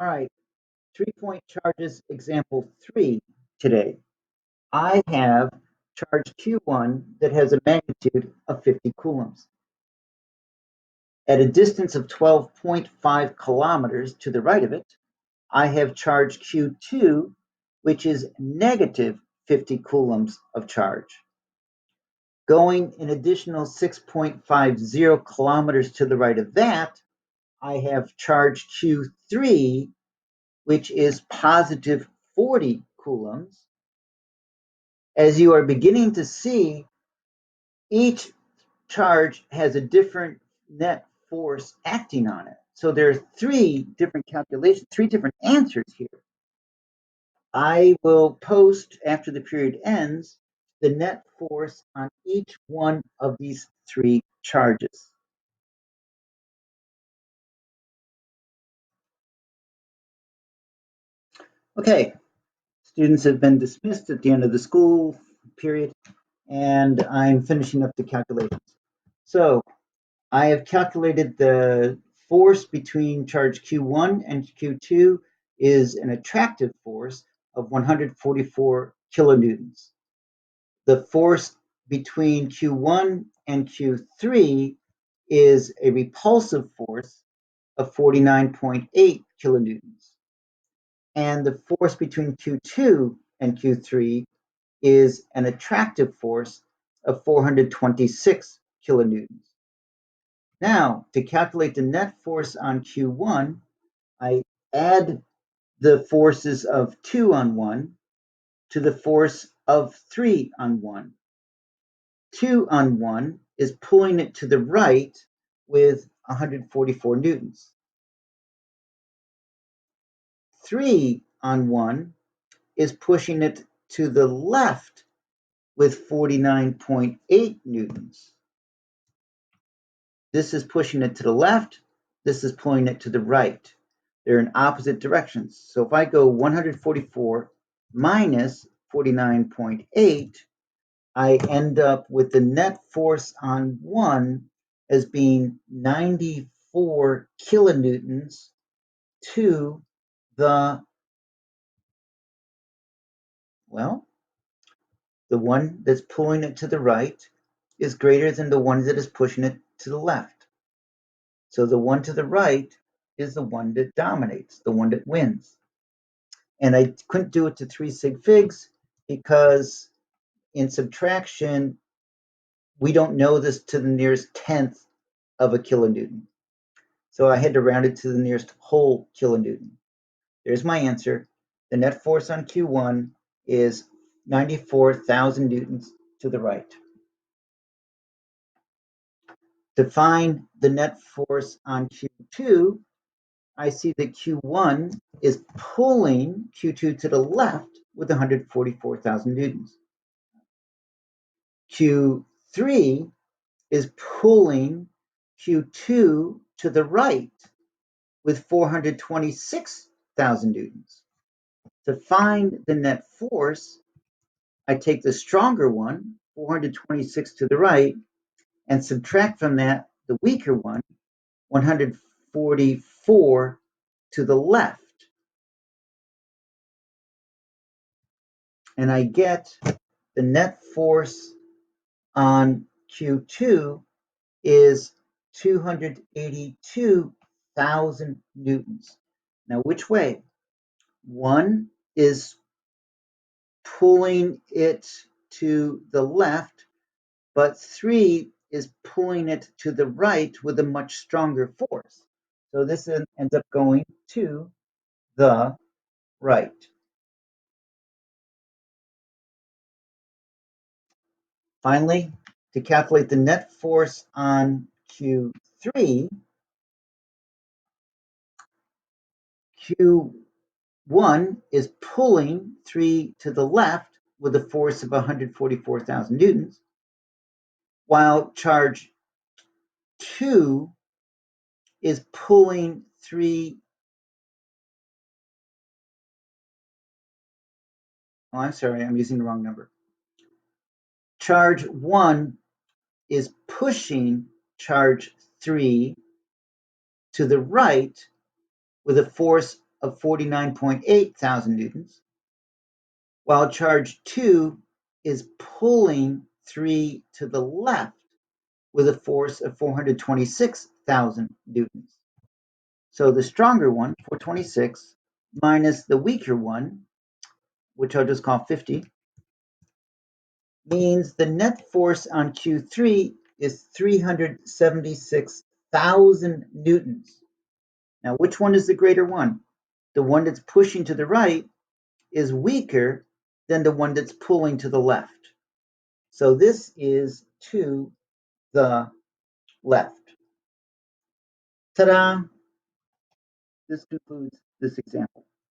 All right, 3-point charges example 3 today. I have charge Q1 that has a magnitude of 50 coulombs. At a distance of 12.5 kilometers to the right of it, I have charge Q2, which is negative 50 coulombs of charge. Going an additional 6.50 kilometers to the right of that, I have charge Q3, which is positive 40 coulombs. As you are beginning to see, each charge has a different net force acting on it. So there are 3 different calculations, 3 different answers here. I will post, after the period ends, the net force on each one of these 3 charges. Okay, students have been dismissed at the end of the school period, and I'm finishing up the calculations. So I have calculated the force between charge Q1 and Q2 is an attractive force of 144 kilonewtons. The force between Q1 and Q3 is a repulsive force of 49.8 kilonewtons. And the force between Q2 and Q3 is an attractive force of 426 kilonewtons. Now, to calculate the net force on Q1, I add the forces of 2 on 1 to the force of 3 on 1. 2 on 1 is pulling it to the right with 144 newtons. 3 on 1 is pushing it to the left with 49.8 newtons. This is pushing it to the left. This is pulling it to the right. They're in opposite directions. So if I go 144 minus 49.8, I end up with the net force on 1 as being 94 kilonewtons to the, well, the one that's pulling it to the right is greater than the one that is pushing it to the left. So the one to the right is the one that dominates, the one that wins. And I couldn't do it to 3 sig figs because in subtraction, we don't know this to the nearest tenth of a kilonewton. So I had to round it to the nearest whole kilonewton. There's my answer. The net force on Q1 is 94,000 newtons to the right. To find the net force on Q2, I see that Q1 is pulling Q2 to the left with 144,000 newtons. Q3 is pulling Q2 to the right with 426,000 newtons. To find the net force, I take the stronger one, 426 to the right, and subtract from that the weaker one, 144 to the left. And I get the net force on Q2 is 282,000 newtons. Now, which way? One is pulling it to the left, but 3 is pulling it to the right with a much stronger force. So this ends up going to the right. Finally, to calculate the net force on Q3, Q1 is pulling 3 to the left with a force of 144,000 newtons, while charge 2 is pulling 3. Oh, I'm sorry, I'm using the wrong number. Charge 1 is pushing charge 3 to the right with a force of 49.8 thousand newtons, while charge 2 is pulling 3 to the left with a force of 426,000 newtons. So the stronger one, 426, minus the weaker one, which I'll just call 50, means the net force on Q3 is 376,000 newtons. Now, which one is the greater one? The one that's pushing to the right is weaker than the one that's pulling to the left. So this is to the left. Ta-da! This concludes this example.